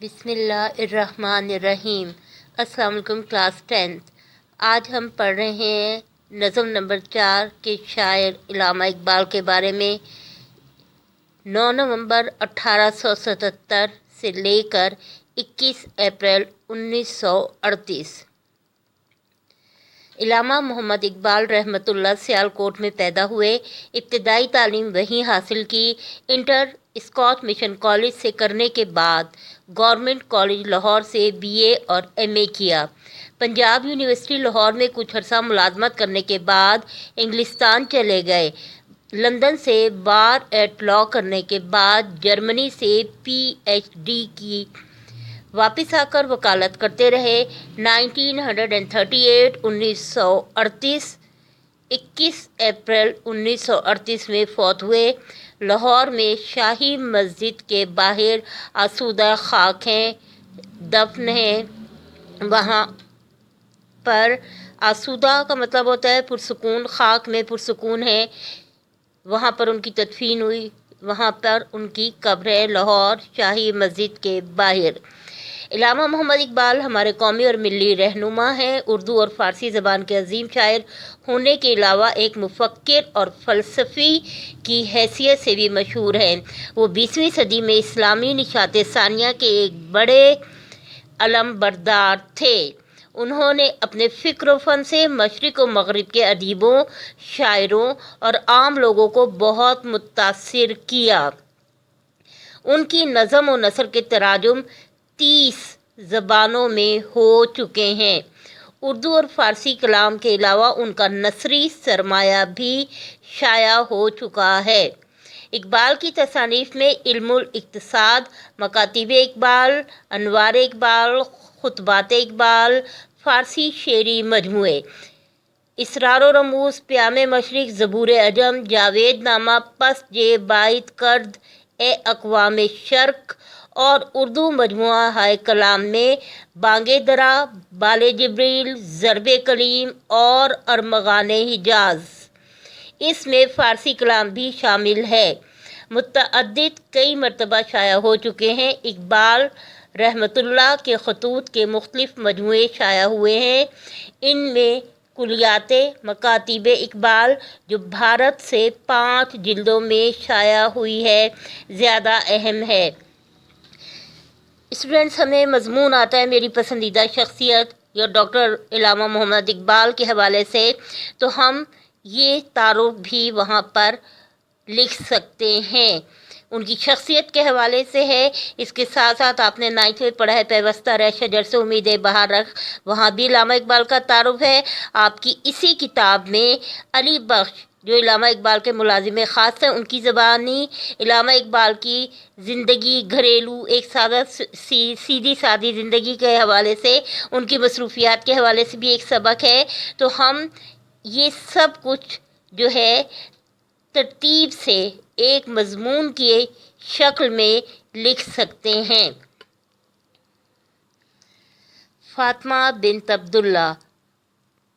بسم اللہ الرحمن الرحیم۔ السلام علیکم کلاس 10th۔ آج ہم پڑھ رہے ہیں نظم نمبر 4 کے شاعر علامہ اقبال کے بارے میں۔ 9 نومبر 1877 سے لے کر 21 اپریل 1938۔ علامہ محمد اقبال رحمۃ اللہ سیالکوٹ میں پیدا ہوئے۔ ابتدائی تعلیم وہیں حاصل کی۔ انٹر اسکاٹ مشن کالج سے کرنے کے بعد گورنمنٹ کالج لاہور سے BA اور MA کیا۔ پنجاب یونیورسٹی لاہور میں کچھ عرصہ ملازمت کرنے کے بعد انگلستان چلے گئے۔ لندن سے بار ایٹ لا کرنے کے بعد جرمنی سے PhD کی۔ واپس آ کر وکالت کرتے رہے۔ 1938 1938 21 اپریل 1938 میں فوت ہوئے۔ لاہور میں شاہی مسجد کے باہر آسودہ خاک ہیں، دفن ہیں۔ وہاں پر آسودہ کا مطلب ہوتا ہے پرسکون، خاک میں پرسکون ہے، وہاں پر ان کی تدفین ہوئی، وہاں پر ان کی قبر ہے، لاہور شاہی مسجد کے باہر۔ علامہ محمد اقبال ہمارے قومی اور ملی رہنما ہیں۔ اردو اور فارسی زبان کے عظیم شاعر ہونے کے علاوہ ایک مفکر اور فلسفی کی حیثیت سے بھی مشہور ہیں۔ وہ 20ویں صدی میں اسلامی نشاط ثانیہ کے ایک بڑے علم بردار تھے۔ انہوں نے اپنے فکر و فن سے مشرق و مغرب کے ادیبوں، شاعروں اور عام لوگوں کو بہت متاثر کیا۔ ان کی نظم و نثر کے تراجم 30 زبانوں میں ہو چکے ہیں۔ اردو اور فارسی کلام کے علاوہ ان کا نثری سرمایہ بھی شائع ہو چکا ہے۔ اقبال کی تصانیف میں علم الاقتصاد، مکاتیب اقبال، انوار اقبال، خطبات اقبال، فارسی شعری مجموعے، اسرار و رموز، پیام مشرق، زبور عجم، جاوید نامہ، پس جے بائت کرد اے اقوام شرق اور اردو مجموعہ ہائے کلام میں بانگ درا، بال جبریل، ضرب کلیم اور ارمغان حجاز۔ اس میں فارسی کلام بھی شامل ہے۔ متعدد کئی مرتبہ شائع ہو چکے ہیں۔ اقبال رحمۃ اللہ کے خطوط کے مختلف مجموعے شائع ہوئے ہیں۔ ان میں کلیات مکاتیب اقبال جو بھارت سے 5 جلدوں میں شائع ہوئی ہے، زیادہ اہم ہے۔ اسٹوڈنٹس، ہمیں مضمون آتا ہے میری پسندیدہ شخصیت یا ڈاکٹر علامہ محمد اقبال کے حوالے سے، تو ہم یہ تعارف بھی وہاں پر لکھ سکتے ہیں۔ ان کی شخصیت کے حوالے سے ہے۔ اس کے ساتھ ساتھ آپ نے 9th میں پڑھا ہے پیوستہ رہ شجر سے امید بہار رکھ، وہاں بھی علامہ اقبال کا تعارف ہے۔ آپ کی اسی کتاب میں علی بخش جو علامہ اقبال کے ملازم خاص ہیں، ان کی زبانی علامہ اقبال کی زندگی، گھریلو ایک سیدھی سادی زندگی کے حوالے سے، ان کی مصروفیات کے حوالے سے بھی ایک سبق ہے۔ تو ہم یہ سب کچھ جو ہے ترتیب سے ایک مضمون کی شکل میں لکھ سکتے ہیں۔ فاطمہ بنت عبداللہ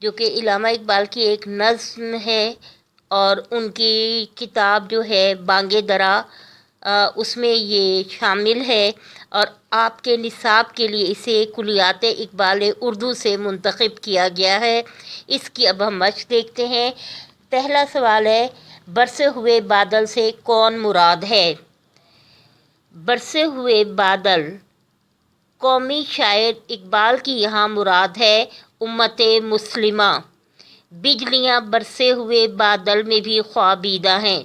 جو کہ علامہ اقبال کی ایک نظم ہے اور ان کی کتاب جو ہے بانگ درا، اس میں یہ شامل ہے اور آپ کے نصاب کے لیے اسے کلیات اقبال اردو سے منتخب کیا گیا ہے۔ اس کی اب ہم مشق دیکھتے ہیں۔ پہلا سوال ہے، برسے ہوئے بادل سے کون مراد ہے؟ برسے ہوئے بادل قومی شاعر اقبال کی یہاں مراد ہے امت مسلمہ۔ بجلیاں برسے ہوئے بادل میں بھی خوابیدہ ہیں۔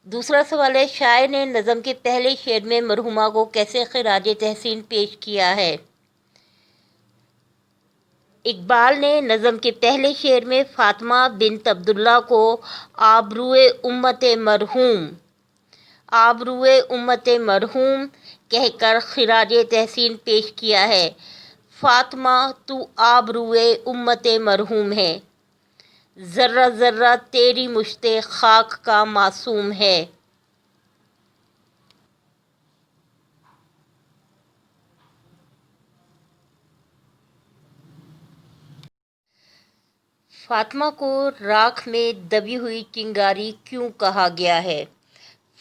دوسرا سوال ہے، شاعر نے نظم کے پہلے شعر میں مرحومہ کو کیسے خراج تحسین پیش کیا ہے؟ اقبال نے نظم کے پہلے شعر میں فاطمہ بنت عبداللہ کو آبروئے امت مرحوم کہہ کر خراج تحسین پیش کیا ہے۔ فاطمہ تو آبروئے امت مرحوم ہے، ذرہ ذرہ تیری مشت خاک کا معصوم ہے۔ فاطمہ کو راکھ میں دبی ہوئی چنگاری کیوں کہا گیا ہے؟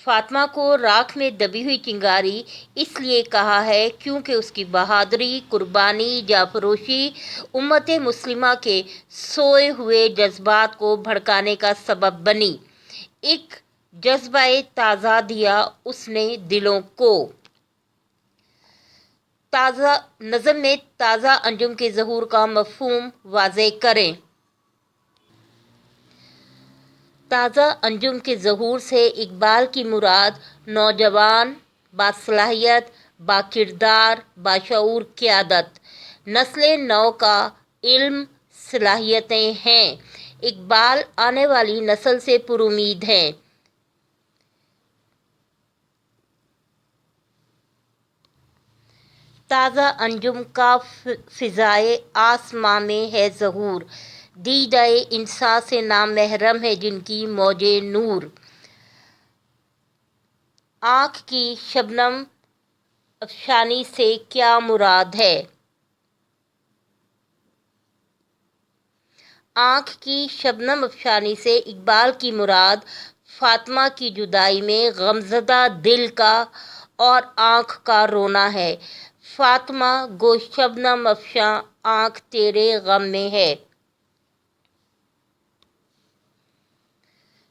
فاطمہ کو راکھ میں دبی ہوئی چنگاری اس لیے کہا ہے کیونکہ اس کی بہادری، قربانی، جانفروشی امت مسلمہ کے سوئے ہوئے جذبات کو بھڑکانے کا سبب بنی۔ ایک جذبہ تازہ دیا اس نے دلوں کو۔ نظم میں تازہ انجم کے ظہور کا مفہوم واضح کریں۔ تازہ انجم کے ظہور سے اقبال کی مراد نوجوان، باصلاحیت، باکردار، باشعور قیادت، نسل نو کا علم، صلاحیتیں ہیں۔ اقبال آنے والی نسل سے پرامید ہیں۔ تازہ انجم کا فضائے آسماں میں ہے ظہور، دیدہ انساں سے نامحرم ہے جن کی موج نور۔ آنکھ کی شبنم افشانی سے کیا مراد ہے؟ آنکھ کی شبنم افشانی سے اقبال کی مراد فاطمہ کی جدائی میں غمزدہ دل کا اور آنکھ کا رونا ہے۔ فاطمہ گو شبنم افشاں آنکھ تیرے غم میں ہے۔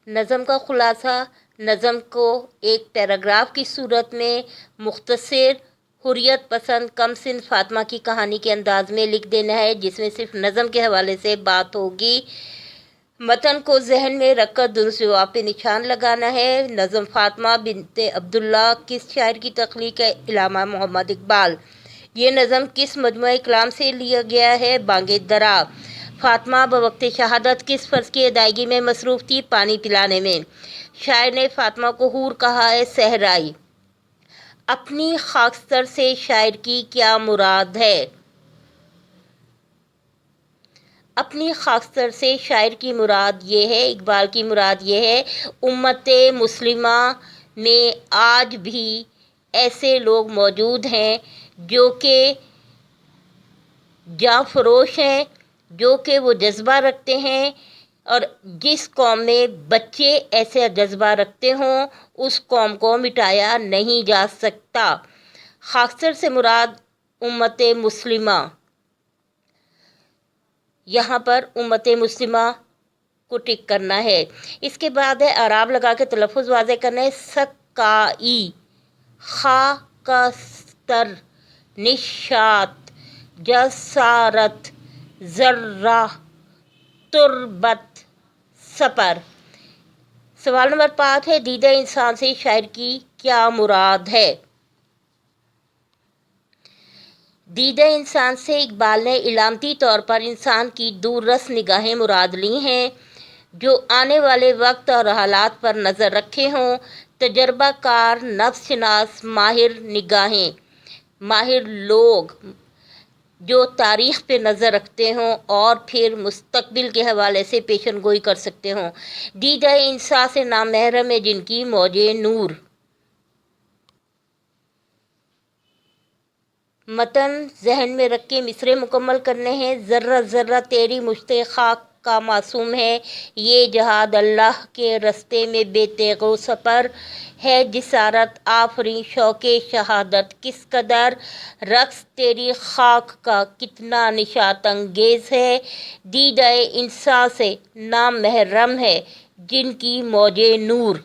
نظم کا خلاصہ: نظم کو ایک پیراگراف کی صورت میں مختصر، حریت پسند کم سن فاطمہ کی کہانی کے انداز میں لکھ دینا ہے جس میں صرف نظم کے حوالے سے بات ہوگی۔ متن کو ذہن میں رکھ کر درست جواب پہ نشان لگانا ہے۔ نظم فاطمہ بنت عبداللہ کس شاعر کی تخلیق ہے؟ علامہ محمد اقبال۔ یہ نظم کس مجموعہ کلام سے لیا گیا ہے؟ بانگ درا۔ فاطمہ بوقت شہادت کس فرض کی ادائیگی میں مصروف تھی؟ پانی پلانے میں۔ شاعر نے فاطمہ کو حور کہا ہے، صحرائی۔ اپنی خاکستر سے شاعر کی کیا مراد ہے؟ اپنی خاکستر سے شاعر کی مراد یہ ہے، اقبال کی مراد یہ ہے، امت مسلمہ میں آج بھی ایسے لوگ موجود ہیں جو کہ جاں فروش ہیں، جو کہ وہ جذبہ رکھتے ہیں، اور جس قوم میں بچے ایسے جذبہ رکھتے ہوں اس قوم کو مٹایا نہیں جا سکتا۔ خاکستر سے مراد امت مسلمہ، یہاں پر امت مسلمہ کو ٹک کرنا ہے۔ اس کے بعد ہے اعراب لگا کے تلفظ واضح کرنا ہے۔ سکائی، خاکستر، نشاط، جسارت، ذرہ، تربت، سپر۔ سوال نمبر 5 ہے، دیدہ انسان سے شاعر کی کیا مراد ہے؟ دیدہ انسان سے اقبال نے علامتی طور پر انسان کی دور رس نگاہیں مراد لی ہیں جو آنے والے وقت اور حالات پر نظر رکھے ہوں، تجربہ کار، نفس شناس، ماہر نگاہیں، ماہر لوگ جو تاریخ پہ نظر رکھتے ہوں اور پھر مستقبل کے حوالے سے پیشن گوئی کر سکتے ہوں۔ دیدہ انسان سے نامحرم ہے جن کی موج نور۔ متن ذہن میں رکھ کے مصرعے مکمل کرنے ہیں۔ ذرہ ذرہ تیری مشت خاک کا معصوم ہے، یہ جہاد اللہ کے رستے میں بے تیغ و سپر ہے۔ جسارت آفریں شوق شہادت کس قدر، رقص تیری خاک کا کتنا نشاط انگیز ہے۔ دیدہ انسان سے نامحرم ہے جن کی موج نور۔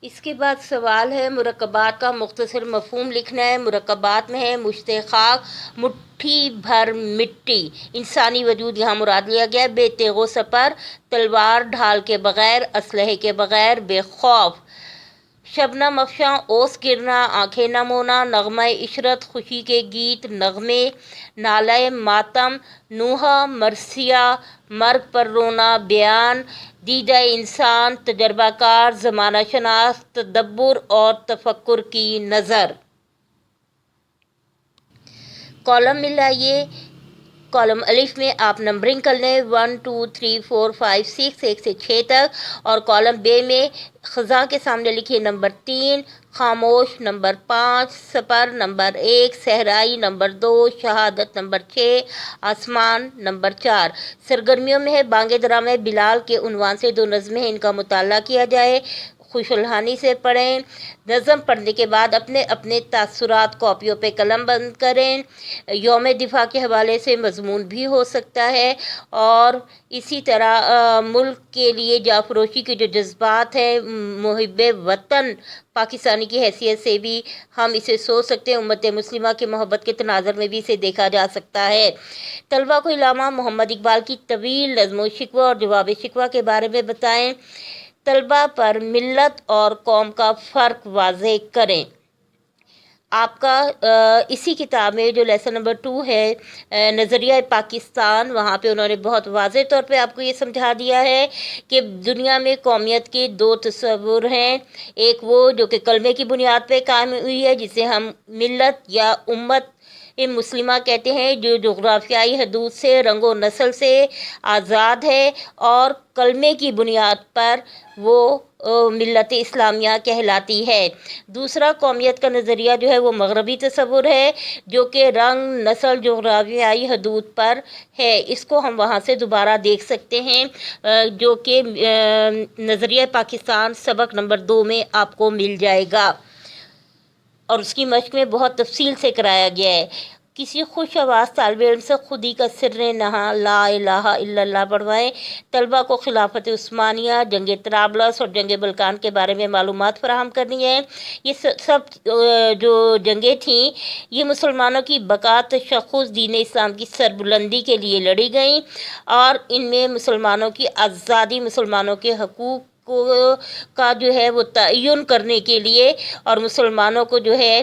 اس کے بعد سوال ہے، مرکبات کا مختصر مفہوم لکھنا ہے۔ مرکبات میں ہے مشت خاک، مٹھی بھر مٹی، انسانی وجود یہاں مراد لیا گیا ہے۔ بے تیغ و سپر، تلوار ڈھال کے بغیر، اسلحے کے بغیر، بے خوف۔ شبنم افشاں، اوس گرنا، آنکھیں نم ہونا۔ نغمہ عشرت، خوشی کے گیت، نغمے۔ نالہ ماتم، نوحہ مرثیہ، مرگ پر رونا، بیان۔ دیدہ انسان، تجربہ کار، زمانہ شناس، تدبر اور تفکر کی نظر۔ کالم ملائیے۔ کالم الف میں آپ نمبرنگ کر لیں 1 2 3 4 5 6 1 سے 6 تک، اور کالم بے میں خزاں کے سامنے لکھیے نمبر 3، خاموش نمبر 5، سپر نمبر 1، صحرائی نمبر 2، شہادت نمبر 6، آسمان نمبر 4۔ سرگرمیوں میں ہے بانگ درا میں بلال کے عنوان سے 2 نظمیں ہیں، ان کا مطالعہ کیا جائے۔ خوشالحانی سے پڑھیں۔ نظم پڑھنے کے بعد اپنے اپنے تاثرات کاپیوں پہ قلم بند کریں۔ یوم دفاع کے حوالے سے مضمون بھی ہو سکتا ہے، اور اسی طرح ملک کے لیے جانفروشی کے جو جذبات ہیں، محب وطن پاکستانی کی حیثیت سے بھی ہم اسے سوچ سکتے ہیں۔ امت مسلمہ کے محبت کے تناظر میں بھی اسے دیکھا جا سکتا ہے۔ طلباء کو علامہ محمد اقبال کی طویل نظم و شکوہ اور جواب شکوہ کے بارے میں بتائیں۔ طلباء پر ملت اور قوم کا فرق واضح کریں۔ آپ کا اسی کتاب میں جو لیسن نمبر 2 ہے نظریہ پاکستان، وہاں پہ انہوں نے بہت واضح طور پہ آپ کو یہ سمجھا دیا ہے کہ دنیا میں قومیت کے 2 تصور ہیں۔ ایک وہ جو کہ کلمے کی بنیاد پہ قائم ہوئی ہے، جسے ہم ملت یا امت مسلمہ کہتے ہیں، جو جغرافیائی حدود سے، رنگ و نسل سے آزاد ہے، اور کلمے کی بنیاد پر وہ ملت اسلامیہ کہلاتی ہے۔ دوسرا قومیت کا نظریہ جو ہے وہ مغربی تصور ہے، جو کہ رنگ، نسل، جغرافیائی حدود پر ہے۔ اس کو ہم وہاں سے دوبارہ دیکھ سکتے ہیں، جو کہ نظریہ پاکستان سبق نمبر 2 میں آپ کو مل جائے گا، اور اس کی مشق میں بہت تفصیل سے کرایا گیا ہے۔ کسی خوش آواز طالب علم سے خودی کا سر نہا لا الہ الا اللہ پڑھوائیں۔ طلباء کو خلافت عثمانیہ، جنگ طرابلس اور جنگ بلقان کے بارے میں معلومات فراہم کرنی ہے۔ یہ سب جو جنگیں تھیں، یہ مسلمانوں کی بقا، تشخص، دین اسلام کی سربلندی کے لیے لڑی گئیں، اور ان میں مسلمانوں کی آزادی، مسلمانوں کے حقوق کا جو ہے وہ تعین کرنے کے لیے، اور مسلمانوں کو جو ہے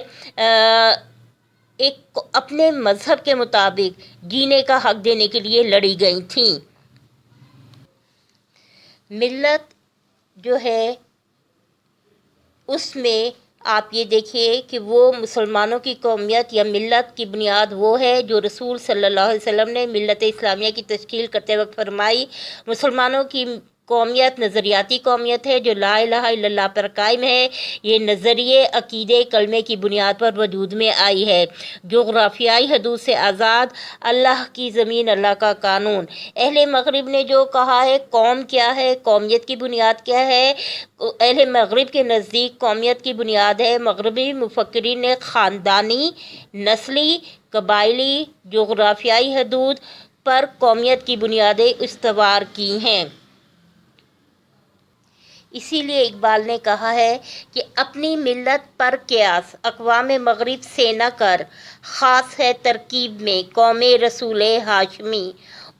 ایک اپنے مذہب کے مطابق جینے کا حق دینے کے لیے لڑی گئی تھیں۔ ملت جو ہے اس میں آپ یہ دیکھیے کہ وہ مسلمانوں کی قومیت یا ملت کی بنیاد وہ ہے جو رسول صلی اللہ علیہ وسلم نے ملت اسلامیہ کی تشکیل کرتے وقت فرمائی۔ مسلمانوں کی قومیت نظریاتی قومیت ہے جو لا الہ الا اللہ پر قائم ہے۔ یہ نظریے، عقیدے، کلمے کی بنیاد پر وجود میں آئی ہے۔ جغرافیائی حدود سے آزاد، اللہ کی زمین، اللہ کا قانون۔ اہل مغرب نے جو کہا ہے قوم کیا ہے، قومیت کی بنیاد کیا ہے، اہل مغرب کے نزدیک قومیت کی بنیاد ہے، مغربی مفکرین نے خاندانی، نسلی، قبائلی، جغرافیائی حدود پر قومیت کی بنیادیں استوار کی ہیں۔ اسی لیے اقبال نے کہا ہے کہ اپنی ملت پر قیاس اقوام مغرب سے نہ کر، خاص ہے ترکیب میں قوم رسول ہاشمی۔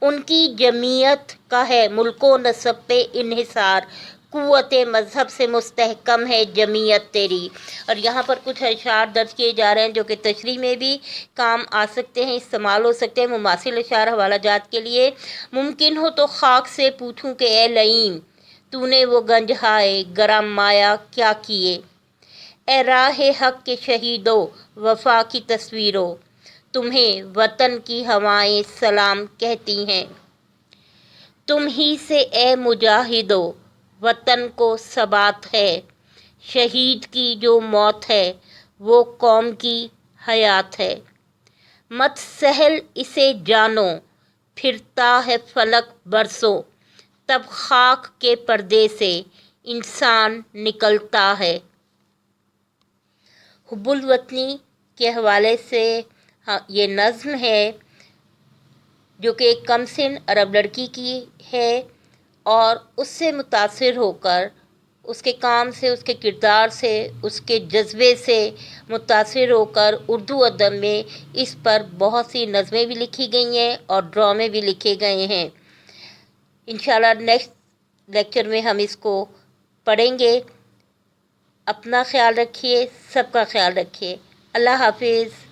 ان کی جمعیت کا ہے ملک و نسب پہ انحصار، قوت مذہب سے مستحکم ہے جمعیت تیری۔ اور یہاں پر کچھ اشعار درج کیے جا رہے ہیں جو کہ تشریح میں بھی کام آ سکتے ہیں، استعمال ہو سکتے ہیں مماثل اشعار حوالہ جات کے لیے۔ ممکن ہو تو خاک سے پوچھوں کہ اے لئیم، تو نے وہ گنج ہائے گرم مایا کیا کیے۔ اے راہ حق کے شہیدو، وفا کی تصویرو، تمہیں وطن کی ہوائیں سلام کہتی ہیں۔ تم ہی سے اے مجاہدو، وطن کو ثبات ہے۔ شہید کی جو موت ہے، وہ قوم کی حیات ہے۔ مت سہل اسے جانو، پھرتا ہے فلک برسوں، تب خاک کے پردے سے انسان نکلتا ہے۔ حب الوطنی کے حوالے سے یہ نظم ہے جو کہ ایک کم سن عرب لڑکی کی ہے، اور اس سے متاثر ہو کر، اس کے کام سے، اس کے کردار سے، اس کے جذبے سے متاثر ہو کر اردو ادب میں اس پر بہت سی نظمیں بھی لکھی گئی ہیں اور ڈرامے بھی لکھے گئے ہیں۔ انشاءاللہ نیکسٹ لیکچر میں ہم اس کو پڑھیں گے۔ اپنا خیال رکھیے، سب کا خیال رکھیے۔ اللہ حافظ۔